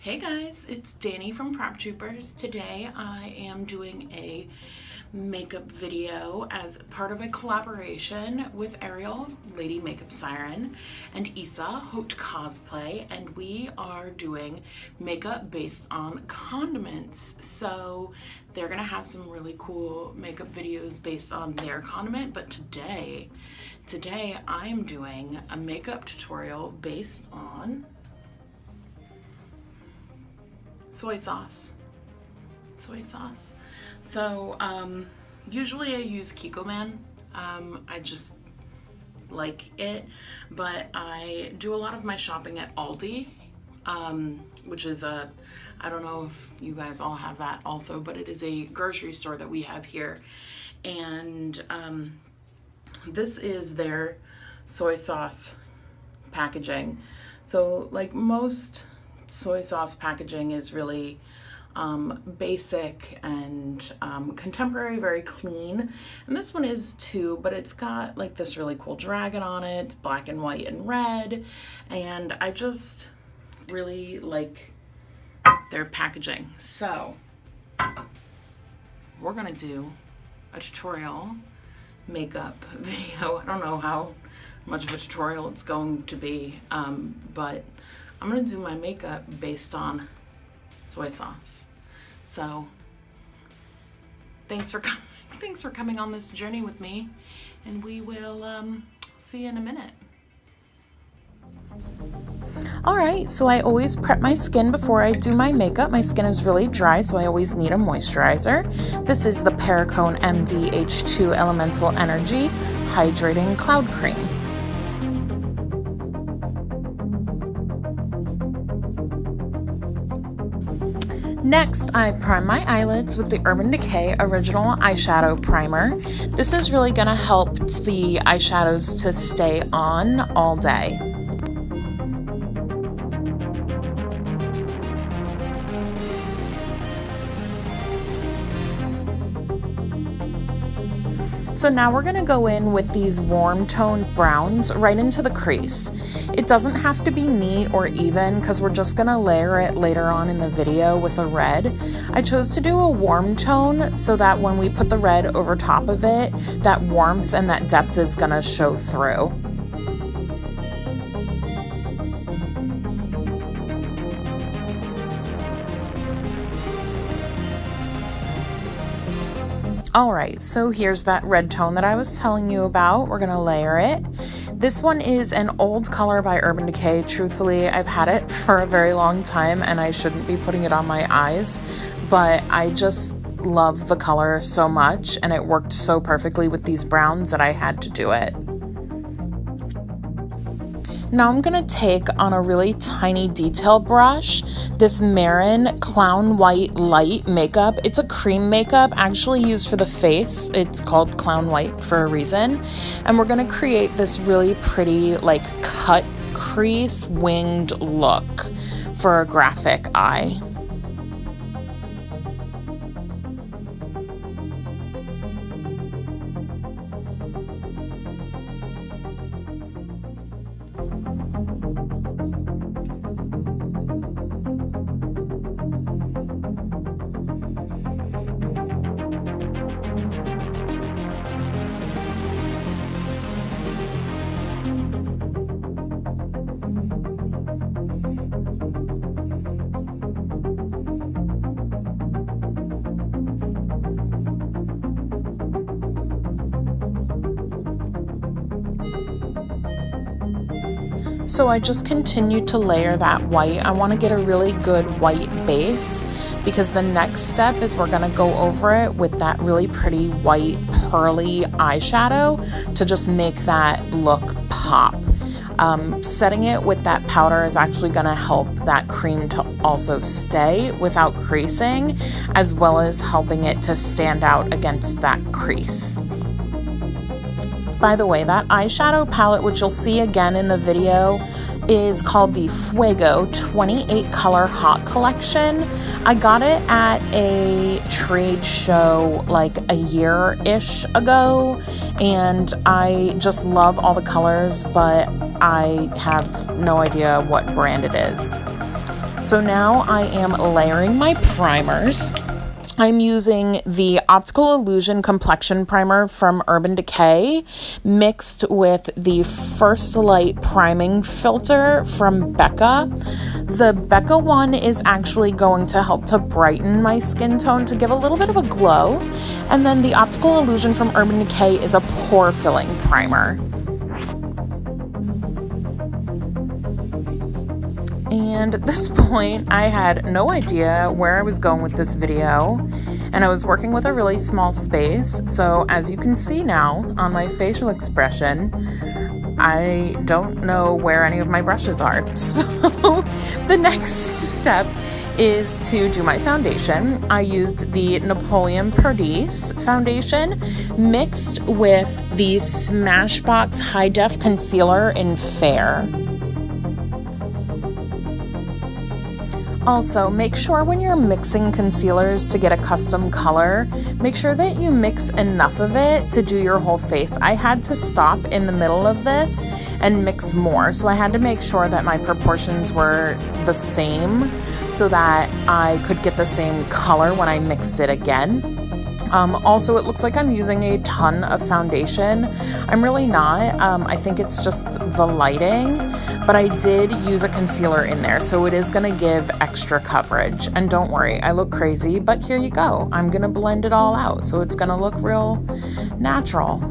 Hey guys, it's Danny from Prop Troopers. Today I am doing a makeup video as part of a collaboration with Ariel, Lady Makeup Siren, and Isa, Haute Cosplay, and we are doing makeup based on condiments. So they're gonna have some really cool makeup videos based on their condiment, but today I'm doing a makeup tutorial based on soy sauce. So usually I use Kikkoman. I just like it, but I do a lot of my shopping at Aldi, which is I don't know if you guys all have that also, but it is a grocery store that we have here. And this is their soy sauce packaging. So like most soy sauce packaging is really basic and contemporary, very clean, and this one is too, but it's got like this really cool dragon on it. It's black and white and red, and I just really like their packaging. So we're gonna do a tutorial makeup video. I don't know how much of a tutorial it's going to be, but I'm gonna do my makeup based on soy sauce. So thanks for coming on this journey with me, and we will see you in a minute. Alright, so I always prep my skin before I do my makeup. My skin is really dry, so I always need a moisturizer. This is the Perricone MD H2 Elemental Energy Hydrating Cloud Cream. Next, I prime my eyelids with the Urban Decay Original Eyeshadow Primer. This is really going to help the eyeshadows to stay on all day. So now we're going to go in with these warm toned browns right into the crease. It doesn't have to be neat or even because we're just going to layer it later on in the video with a red. I chose to do a warm tone so that when we put the red over top of it, that warmth and that depth is going to show through. Alright, so here's that red tone that I was telling you about. We're going to layer it. This one is an old color by Urban Decay. Truthfully, I've had it for a very long time and I shouldn't be putting it on my eyes, but I just love the color so much and it worked so perfectly with these browns that I had to do it. Now I'm going to take on a really tiny detail brush this Mehron Clown White Light makeup. It's a cream makeup actually used for the face. It's called Clown White for a reason. And we're going to create this really pretty like cut crease winged look for a graphic eye. So I just continue to layer that white. I want to get a really good white base because the next step is we're going to go over it with that really pretty white pearly eyeshadow to just make that look pop. Setting it with that powder is actually going to help that cream to also stay without creasing, as well as helping it to stand out against that crease. By the way, that eyeshadow palette, which you'll see again in the video, is called the Fuego 28 color hot collection. I got it at a trade show like a year-ish ago, and I just love all the colors, but I have no idea what brand it is. So now I am layering my primers. I'm using the Optical Illusion Complexion Primer from Urban Decay mixed with the First Light Priming Filter from Becca. The Becca one is actually going to help to brighten my skin tone to give a little bit of a glow. And then the Optical Illusion from Urban Decay is a pore filling primer. And at this point, I had no idea where I was going with this video, and I was working with a really small space. So as you can see now on my facial expression, I don't know where any of my brushes are. So the next step is to do my foundation. I used the Napoleon Perdis foundation mixed with the Smashbox High Def Concealer in Fair. Also, make sure when you're mixing concealers to get a custom color, make sure that you mix enough of it to do your whole face. I had to stop in the middle of this and mix more, so I had to make sure that my proportions were the same so that I could get the same color when I mixed it again. Also, it looks like I'm using a ton of foundation. I'm really not. I think it's just the lighting, but I did use a concealer in there, so it is going to give extra coverage. And don't worry, I look crazy, but here you go. I'm going to blend it all out, so it's going to look real natural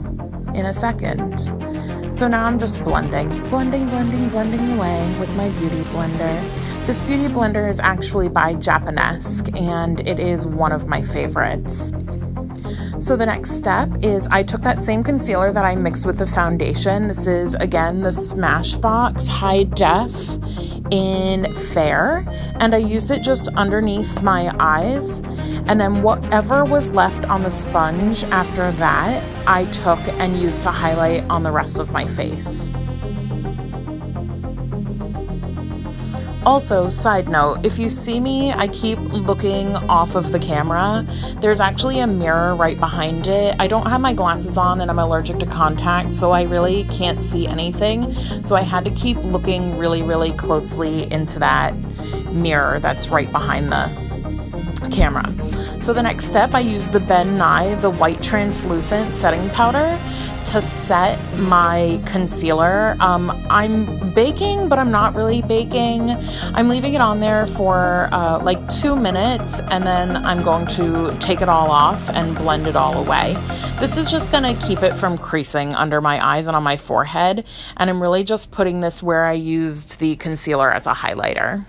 in a second. So now I'm just blending away with my beauty blender. This beauty blender is actually by Japonesque, and it is one of my favorites. So the next step is I took that same concealer that I mixed with the foundation. This is, again, the Smashbox High Def in Fair, and I used it just underneath my eyes. And then whatever was left on the sponge after that, I took and used to highlight on the rest of my face. Also, side note, if you see me, I keep looking off of the camera. There's actually a mirror right behind it. I don't have my glasses on and I'm allergic to contacts, so I really can't see anything. So I had to keep looking really closely into that mirror that's right behind the camera. So the next step, I used the Ben Nye, the white translucent setting powder to set my concealer. I'm baking, but I'm not really baking. I'm leaving it on there for like 2 minutes, and then I'm going to take it all off and blend it all away. This is just gonna keep it from creasing under my eyes and on my forehead, and I'm really just putting this where I used the concealer as a highlighter.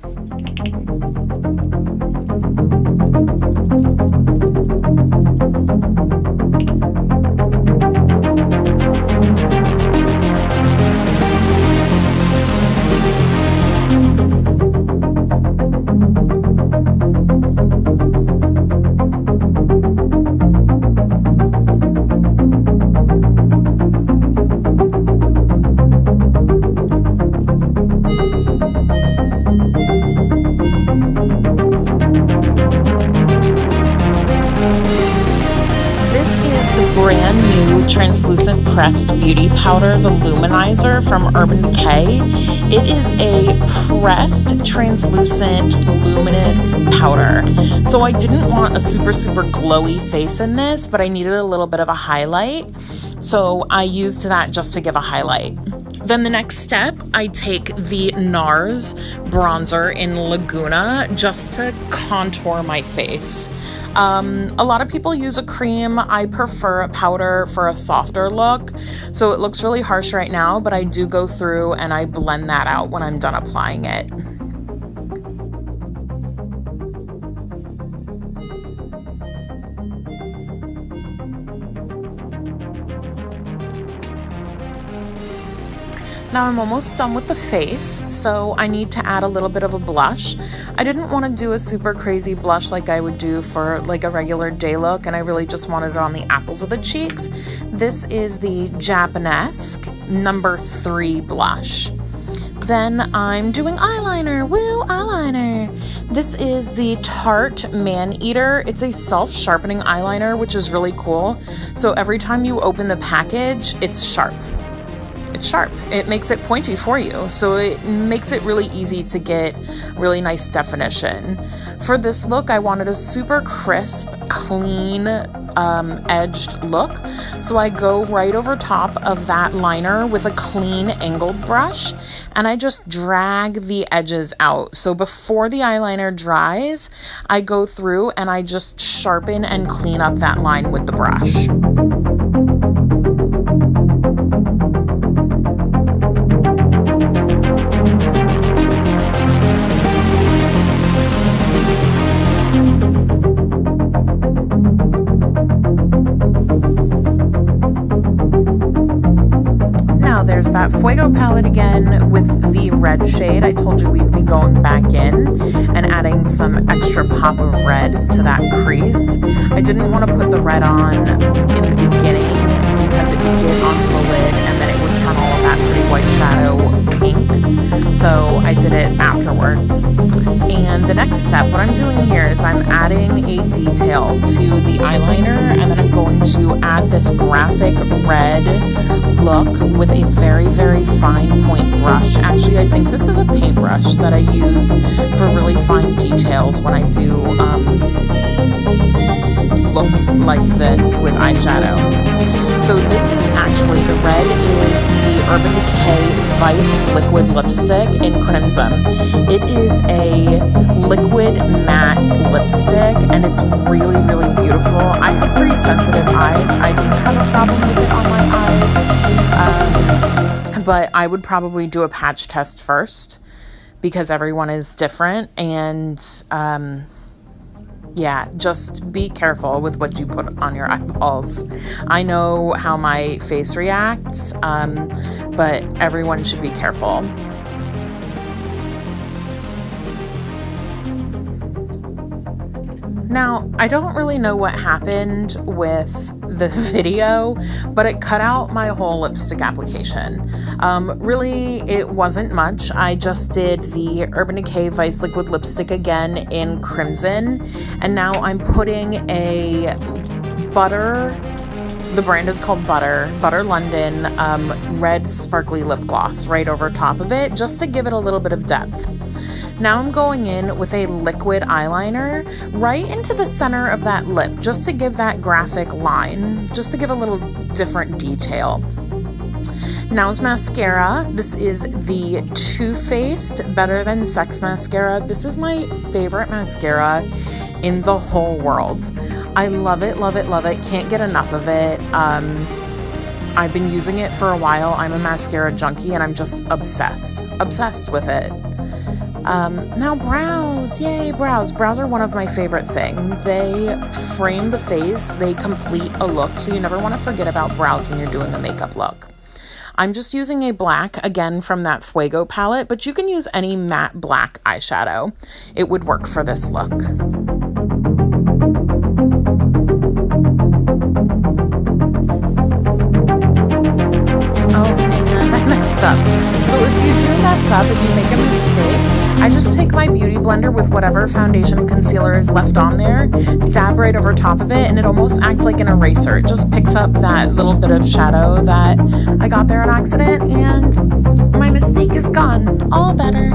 Brand new translucent pressed beauty powder, the Luminizer from Urban Decay. It is a pressed translucent luminous powder. So I didn't want a super glowy face in this, but I needed a little bit of a highlight. So I used that just to give a highlight. Then the next step, I take the Nars bronzer in Laguna just to contour my face. A lot of people use a cream. I prefer a powder for a softer look. So it looks really harsh right now, but I do go through and I blend that out when I'm done applying it. Now I'm almost done with the face, so I need to add a little bit of a blush. I didn't want to do a super crazy blush like I would do for like a regular day look, and I really just wanted it on the apples of the cheeks. This is the Japonesque No. 3 blush. Then I'm doing eyeliner. Woo, eyeliner! This is the Tarte Maneater. It's a self-sharpening eyeliner, which is really cool. So every time you open the package, it's sharp. it's sharp. It makes it pointy for you. So it makes it really easy to get really nice definition. For this look, I wanted a super crisp, clean, edged look. So I go right over top of that liner with a clean angled brush and I just drag the edges out. So before the eyeliner dries, I go through and I just sharpen and clean up that line with the brush. There's that Fuego palette again with the red shade. I told you we'd be going back in and adding some extra pop of red to that crease. I didn't want to put the red on in the beginning because it would get onto the lid and then it would turn all of that pretty white shadow pink. So I did it afterwards. And the next step, what I'm doing here is I'm adding a detail to the eyeliner and then I'm going to add this graphic red look with a very, very fine point brush. Actually, I think this is a paintbrush that I use for really fine details when I do looks like this with eyeshadow. So this is actually, the red is the Urban Decay Vice Liquid Lipstick in Crimson. It is a liquid matte lipstick and it's really, really beautiful. I have pretty sensitive eyes. I didn't have a problem with it on my eyes, but I would probably do a patch test first because everyone is different and yeah, just be careful with what you put on your eyeballs. I know how my face reacts, but everyone should be careful. Now, I don't really know what happened with the video, but it cut out my whole lipstick application. Really, it wasn't much. I just did the Urban Decay Vice Liquid Lipstick again in Crimson, and now I'm putting a Butter, the brand is called Butter London, red sparkly lip gloss right over top of it, just to give it a little bit of depth. Now I'm going in with a liquid eyeliner right into the center of that lip, just to give that graphic line, just to give a little different detail. Now's mascara. This is the Too Faced Better Than Sex mascara. This is my favorite mascara in the whole world. I love it, love it, love it. Can't get enough of it. I've been using it for a while. I'm a mascara junkie and I'm just obsessed with it. Now brows, yay, brows. Brows are one of my favorite things. They frame the face, they complete a look, so you never want to forget about brows when you're doing a makeup look. I'm just using a black, again from that Fuego palette, but you can use any matte black eyeshadow. It would work for this look. Up. So if you do mess up, if you make a mistake, I just take my beauty blender with whatever foundation and concealer is left on there, dab right over top of it, and it almost acts like an eraser. It just picks up that little bit of shadow that I got there on accident, and my mistake is gone. All better.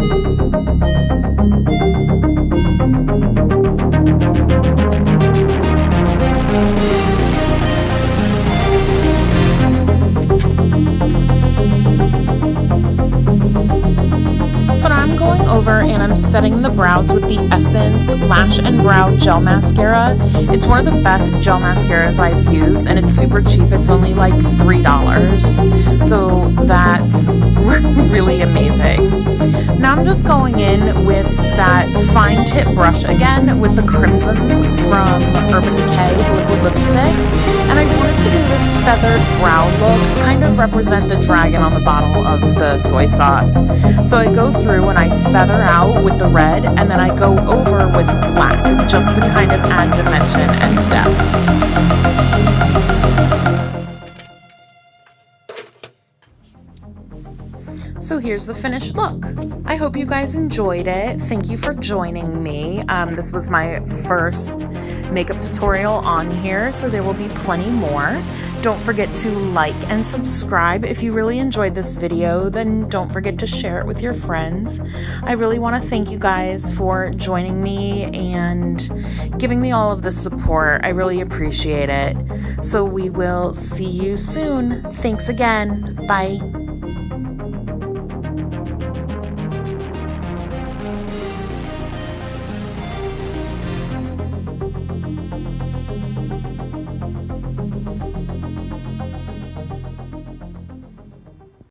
So now I'm going over and I'm setting the brows with the Essence Lash and Brow Gel Mascara. It's one of the best gel mascaras I've used and it's super cheap. It's only like $3. So that's really amazing. Now I'm just going in with that fine tip brush again with the Crimson from Urban Decay liquid lipstick. And I wanted to do this feathered brow look, kind of represent the dragon on the bottle of the soy sauce. So I go through and I feather out with the red and then I go over with black just to kind of add dimension and depth. So here's the finished look. I hope you guys enjoyed it. Thank you for joining me. This was my first makeup tutorial on here, so there will be plenty more. Don't forget to like and subscribe. If you really enjoyed this video, then don't forget to share it with your friends. I really want to thank you guys for joining me and giving me all of the support. I really appreciate it. So we will see you soon. Thanks again. Bye.